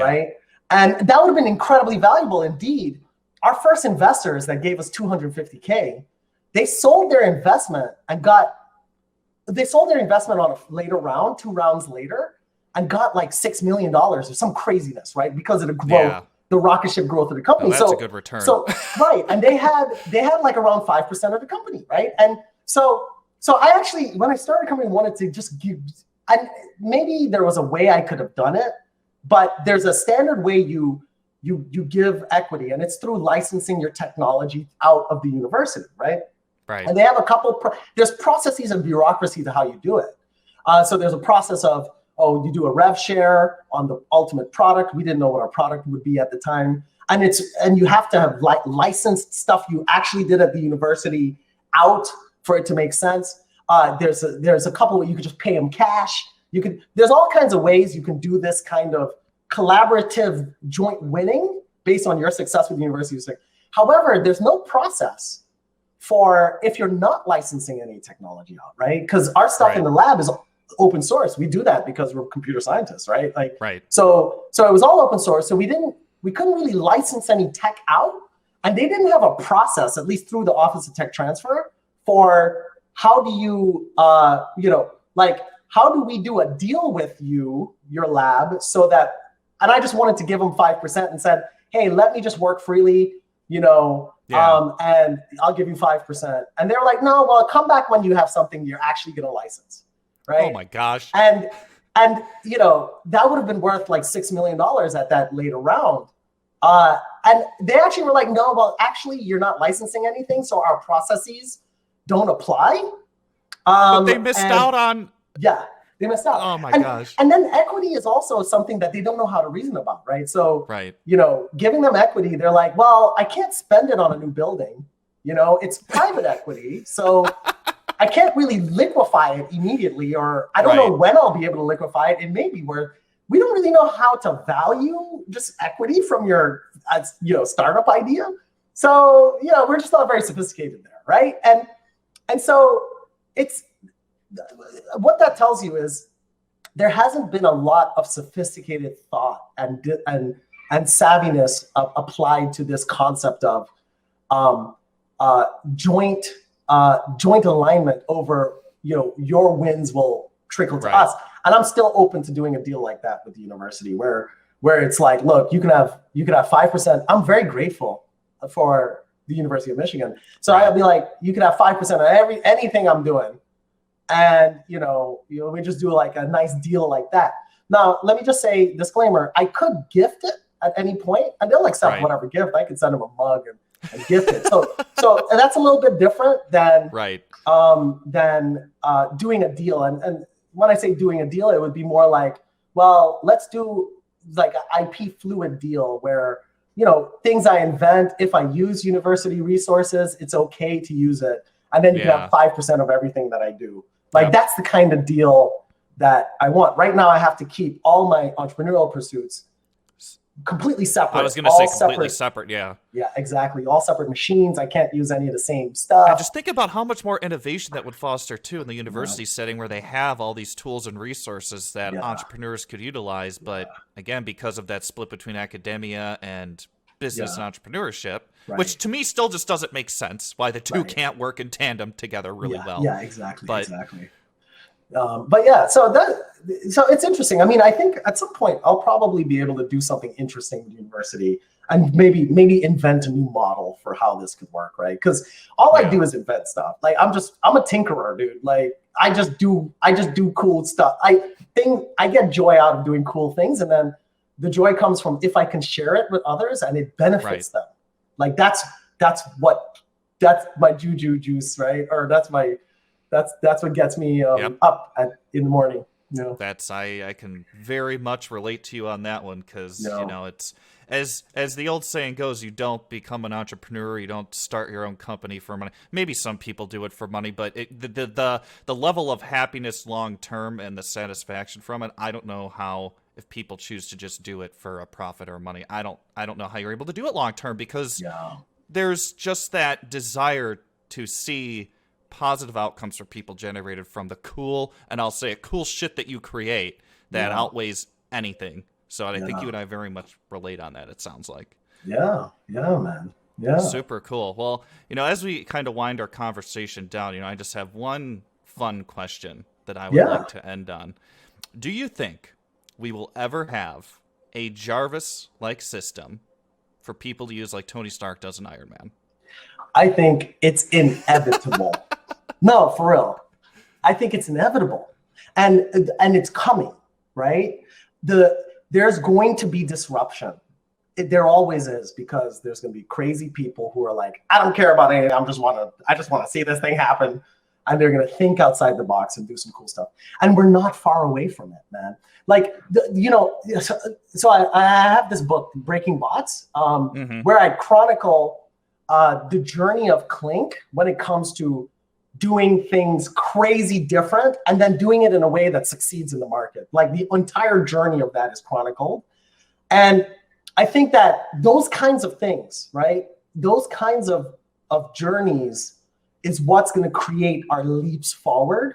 right? And that would have been incredibly valuable indeed. Our first investors that gave us $250K, they sold their investment on a later round, 2 rounds later, and got like $6 million or some craziness, right? Because of the growth, the rocket ship growth of the company. That's a good return. So right, and they had like around 5% of the company, right? And so I actually, when I started a company, wanted to just give, and maybe there was a way I could have done it, but there's a standard way you give equity, and it's through licensing your technology out of the university, right? Right. And they have a couple, there's processes and bureaucracy to how you do it. So there's a process of, you do a rev share on the ultimate product. We didn't know what our product would be at the time. And you have to have licensed stuff you actually did at the university out for it to make sense. There's a couple where you could just pay them cash. There's all kinds of ways you can do this kind of collaborative joint winning based on your success with the university. However, there's no process for if you're not licensing any technology out, right? Because our stuff in the lab is open source. We do that because we're computer scientists, right? So it was all open source. So we couldn't really license any tech out, and they didn't have a process, at least through the Office of Tech Transfer, for how do you, how do we do a deal with your lab, so that, and I just wanted to give them 5% and said, hey, let me just work freely, and I'll give you 5%. And they're like, no, well, come back when you have something you're actually going to license, right? Oh my gosh. And that would have been worth like $6 million at that later round. And they actually were like, no, well, actually, you're not licensing anything, so our processes don't apply. But they missed out on... Yeah, they missed out. Oh my gosh. And then equity is also something that they don't know how to reason about, right? So, giving them equity, they're like, well, I can't spend it on a new building. It's private equity, so I can't really liquefy it immediately, or I don't know when I'll be able to liquefy it. It may be where we don't really know how to value just equity from your, startup idea. So, we're just not very sophisticated there, right? And so it's, what that tells you is there hasn't been a lot of sophisticated thought and savviness applied to this concept of joint alignment over, your wins will trickle to us. And I'm still open to doing a deal like that with the university, where it's like, look, you can have 5%. I'm very grateful for the University of Michigan. So I'll be like, you can have 5% of anything I'm doing. And, we just do like a nice deal like that. Now, let me just say, disclaimer, I could gift it at any point, and they'll accept whatever gift. I could send them a mug and gift it. So and that's a little bit different than doing a deal. And when I say doing a deal, it would be more like, well, let's do like an IP fluid deal where, things I invent, if I use university resources, it's okay to use it. And then you can have 5% of everything that I do. That's the kind of deal that I want. Right now, I have to keep all my entrepreneurial pursuits completely separate. I was going to say completely separate. Yeah. Yeah, exactly. All separate machines. I can't use any of the same stuff. And just think about how much more innovation that would foster too in the university setting, where they have all these tools and resources that entrepreneurs could utilize. But again, because of that split between academia and business and entrepreneurship, which to me still just doesn't make sense why the two can't work in tandem together really well. Yeah, exactly. Exactly. But yeah, so it's interesting. I mean, I think at some point I'll probably be able to do something interesting with university and maybe invent a new model for how this could work, right? Because all I do is invent stuff. Like I'm a tinkerer, dude. Like I just do cool stuff. I get joy out of doing cool things, and then the joy comes from if I can share it with others and it benefits them. Like that's my juju juice, right? Or that's what gets me up in the morning. You know? I can very much relate to you on that one, because you know, it's as the old saying goes, you don't become an entrepreneur, you don't start your own company for money. Maybe some people do it for money, but the level of happiness long term and the satisfaction from it, I don't know how, if people choose to just do it for a profit or money, I don't know how you're able to do it long term, because there's just that desire to see positive outcomes for people generated from the cool, and I'll say it, cool shit that you create that outweighs anything. So I think you and I very much relate on that, it sounds like. Yeah, man. Yeah. Super cool. Well, you know, as we kind of wind our conversation down, you know, I just have one fun question that I would like to end on. Do you think we will ever have a Jarvis-like system for people to use like Tony Stark does in Iron Man? I think it's inevitable. No, for real. I think it's inevitable. And it's coming, right? There's going to be disruption. There always is, because there's going to be crazy people who are like, I don't care about anything. I just want to see this thing happen. And they're going to think outside the box and do some cool stuff. And we're not far away from it, man. Like, so I have this book, Breaking Bots, where I chronicle the journey of Clink when it comes to doing things crazy different and then doing it in a way that succeeds in the market. Like the entire journey of that is chronicled. And I think that those kinds of things, right? Those kinds of journeys is what's going to create our leaps forward.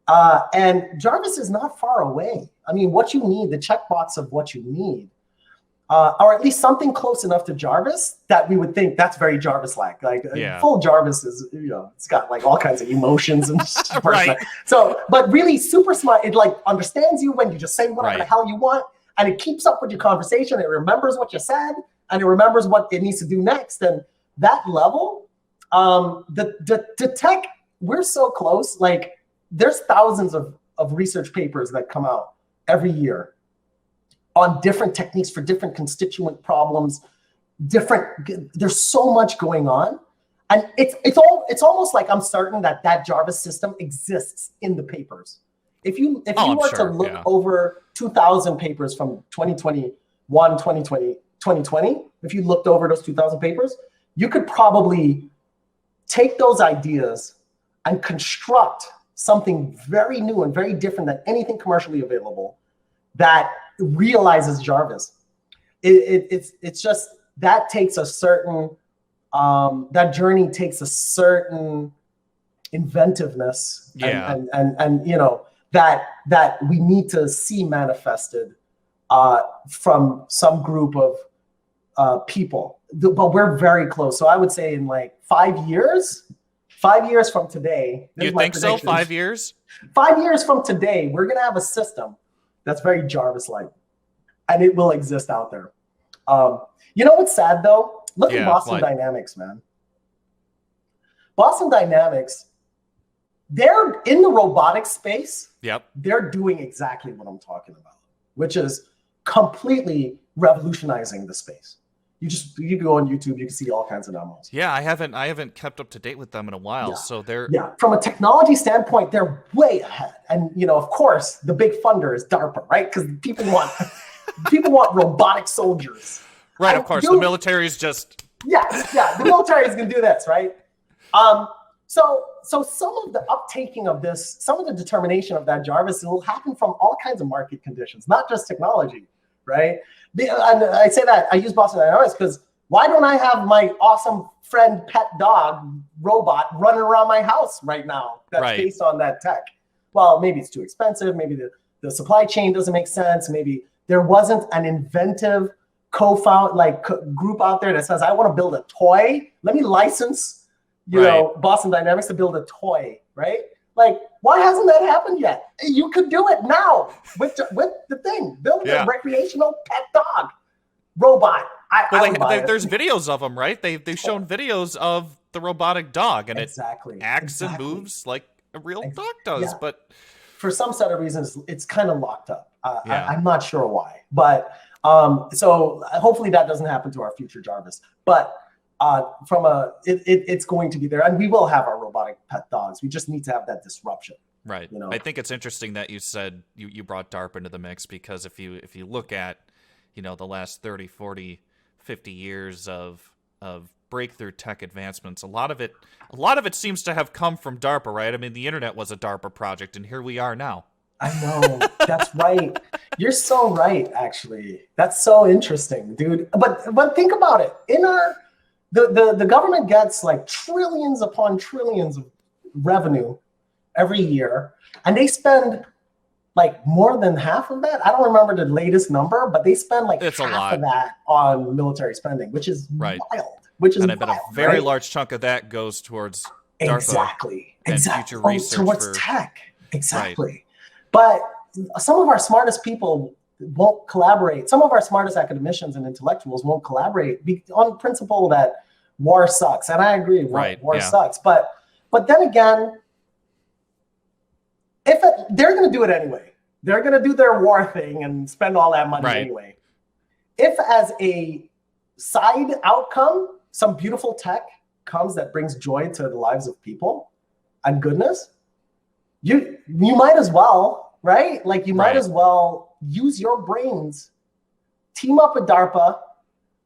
And Jarvis is not far away. I mean, what you need, the checkbox of what you need, or at least something close enough to Jarvis that we would think that's very Jarvis-like. Like full Jarvis is, you know, it's got like all kinds of emotions and So, but really super smart. It like understands you when you just say whatever the hell you want, and it keeps up with your conversation. It remembers what you said, and it remembers what it needs to do next. And that level, the tech, we're so close. Like there's thousands of research papers that come out every year on different techniques for different constituent problems, there's so much going on. And it's almost like I'm certain that Jarvis system exists in the papers. If you were to look over 2,000 papers from 2021, 2020, 2020, if you looked over those 2,000 papers, you could probably take those ideas and construct something very new and very different than anything commercially available that realizes Jarvis. It's just that takes a certain that journey takes a certain inventiveness and you know that we need to see manifested from some group of people. But we're very close. So I would say in like 5 years from today. You think so? 5 years? 5 years from today, we're gonna have a system that's very Jarvis-like, and it will exist out there. You know what's sad though? Look at Boston Dynamics, man. Boston Dynamics, they're in the robotics space. Yep. They're doing exactly what I'm talking about, which is completely revolutionizing the space. You can go on YouTube, you can see all kinds of demos. Yeah, I haven't kept up to date with them in a while. So they're from a technology standpoint, they're way ahead. And you know, of course, the big funder is DARPA, right? Because people want robotic soldiers. Right, of course. The military is just the military is gonna do this, right? So some of the uptaking of this, some of the determination of that Jarvis will happen from all kinds of market conditions, not just technology, right? And I say that, I use Boston Dynamics because why don't I have my awesome friend pet dog robot running around my house right now that's based on that tech? Well, maybe it's too expensive. Maybe the supply chain doesn't make sense. Maybe there wasn't an inventive group out there that says, I want to build a toy. Let me license, you know, Boston Dynamics to build a toy, right? Like, why hasn't that happened yet? You could do it now with the thing. Build a recreational pet dog robot. There's videos of them, right? They've shown videos of the robotic dog, and it acts and moves like a real dog does. Yeah. But for some set of reasons, it's kind of locked up. I'm not sure why, but so hopefully that doesn't happen to our future Jarvis. But it's going to be there, and we will have our robotic pet dogs. We just need to have that disruption. Right. You know? I think it's interesting that you said you brought DARPA into the mix, because if you look at, you know, the last 30, 40, 50 years of breakthrough tech advancements, a lot of it seems to have come from DARPA, right? I mean, the internet was a DARPA project, and here we are now. I know. That's right. You're so right, actually. That's so interesting, dude. But think about it. In the government gets like trillions upon trillions of revenue every year, and they spend like more than half of that. I don't remember the latest number, but they spend like half of that on military spending, which is wild. And I bet a very large chunk of that goes towards DARPA and future research towards tech. Exactly. But some of our smartest people won't collaborate. Some of our smartest academicians and intellectuals won't collaborate on principle that war sucks. And I agree, war sucks. But then again, they're going to do it anyway. They're going to do their war thing and spend all that money anyway. If as a side outcome, some beautiful tech comes that brings joy to the lives of people and goodness, you might as well, right? Like you might as well use your brains, team up with DARPA,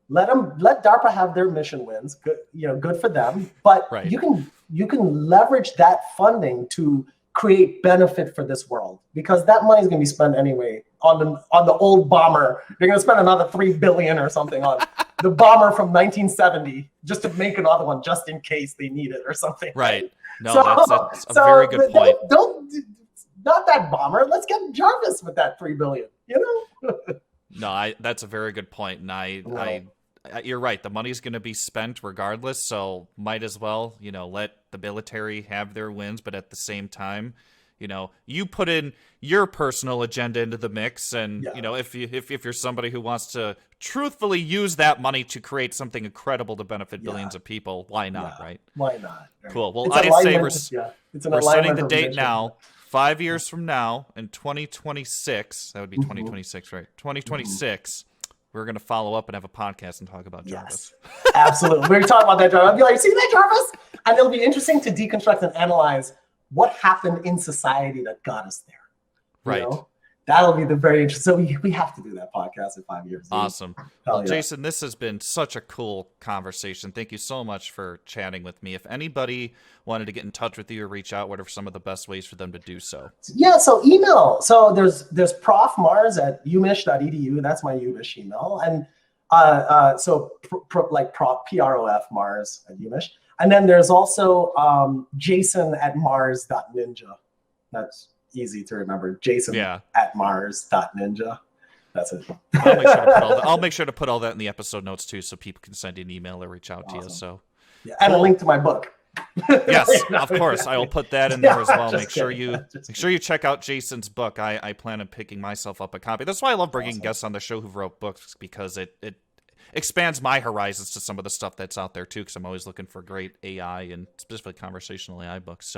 let DARPA have their mission wins. Good for them. But you can leverage that funding to create benefit for this world, because that money is going to be spent anyway on the old bomber. You're going to spend another $3 billion or something on the bomber from 1970 just to make another one just in case they need it or something. Right. No, that's a very good point. Don't not that bomber. Let's get Jarvis with that $3 billion. You know. No, that's a very good point, and you're right. The money's going to be spent regardless, so might as well, let the military have their wins. But at the same time, you put in your personal agenda into the mix, and if you're somebody who wants to truthfully use that money to create something incredible to benefit billions of people, why not? Right? Why not? Right. Cool. Well, I'd say we're setting the date now. 5 years from now, in 2026, that would be 2026, right? 2026. We're going to follow up and have a podcast and talk about Jarvis. Yes, absolutely. We're going to talk about that, Jarvis. I'll be like, see that, Jarvis? And it'll be interesting to deconstruct and analyze what happened in society that got us there. Right. That'll be the very interesting. So we have to do that podcast in 5 years. Awesome. Well, Jason, this has been such a cool conversation. Thank you so much for chatting with me. If anybody wanted to get in touch with you or reach out, what are some of the best ways for them to do so? Yeah, so email. So there's profmars@umich.edu. That's my UMich email. And prof.mars@umich. And then there's also jason@mars.ninja. That's easy to remember. Jason@mars.ninja. That's it. I'll make sure to put all that in the episode notes too, so people can send you an email or reach out to you. So and a link to my book. Yes, of course. I will put that in there as well. Make sure you check out Jason's book. I plan on picking myself up a copy. That's why I love bringing guests on the show who wrote books, because it expands my horizons to some of the stuff that's out there too, because I'm always looking for great AI and specifically conversational AI books.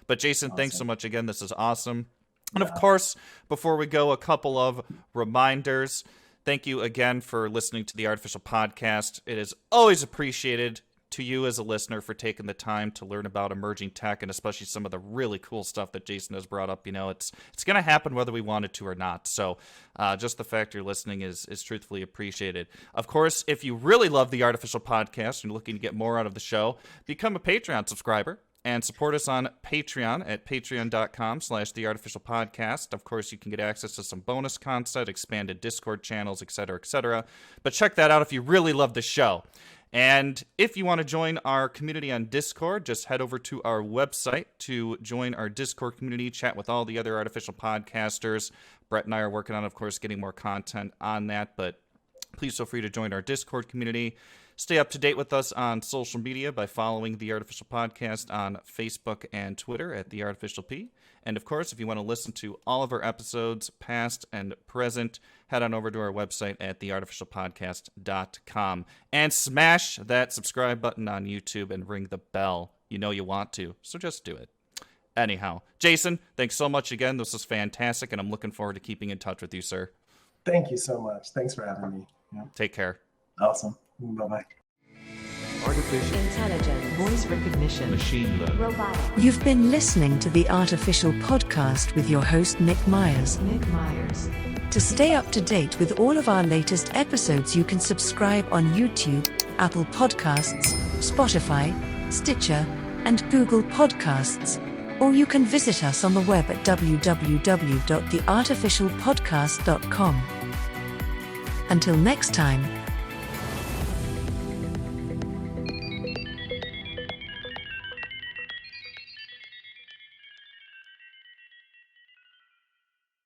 But Jason, thanks so much again. This is awesome. And of course, before we go, a couple of reminders. Thank you again for listening to the Artificial Podcast. It is always appreciated to you as a listener for taking the time to learn about emerging tech, and especially some of the really cool stuff that Jason has brought up. It's going to happen whether we want it to or not. So just the fact you're listening is truthfully appreciated. Of course, if you really love the Artificial Podcast and you're looking to get more out of the show, become a Patreon subscriber. and support us on Patreon at patreon.com/theartificialpodcast. Of course, you can get access to some bonus content, expanded Discord channels, etc., etc. But check that out if you really love the show. And if you want to join our community on Discord, just head over to our website to join our Discord community, chat with all the other artificial podcasters. Brett and I are working on, of course, getting more content on that, but please feel free to join our Discord community. Stay up to date with us on social media by following The Artificial Podcast on Facebook and Twitter at The Artificial P. And of course, if you want to listen to all of our episodes, past and present, head on over to our website at theartificialpodcast.com and smash that subscribe button on YouTube and ring the bell. You know you want to, so just do it. Anyhow, Jason, thanks so much again. This was fantastic, and I'm looking forward to keeping in touch with you, sir. Thank you so much. Thanks for having me. Yeah. Take care. Awesome. Bye-bye. Artificial Intelligence. Voice recognition. machine learning. Robotic. You've been listening to the Artificial Podcast with your host, Nick Myers. Nick Myers. To stay up to date with all of our latest episodes, you can subscribe on YouTube, Apple Podcasts, Spotify, Stitcher, and Google Podcasts. Or you can visit us on the web at www.theartificialpodcast.com. Until next time,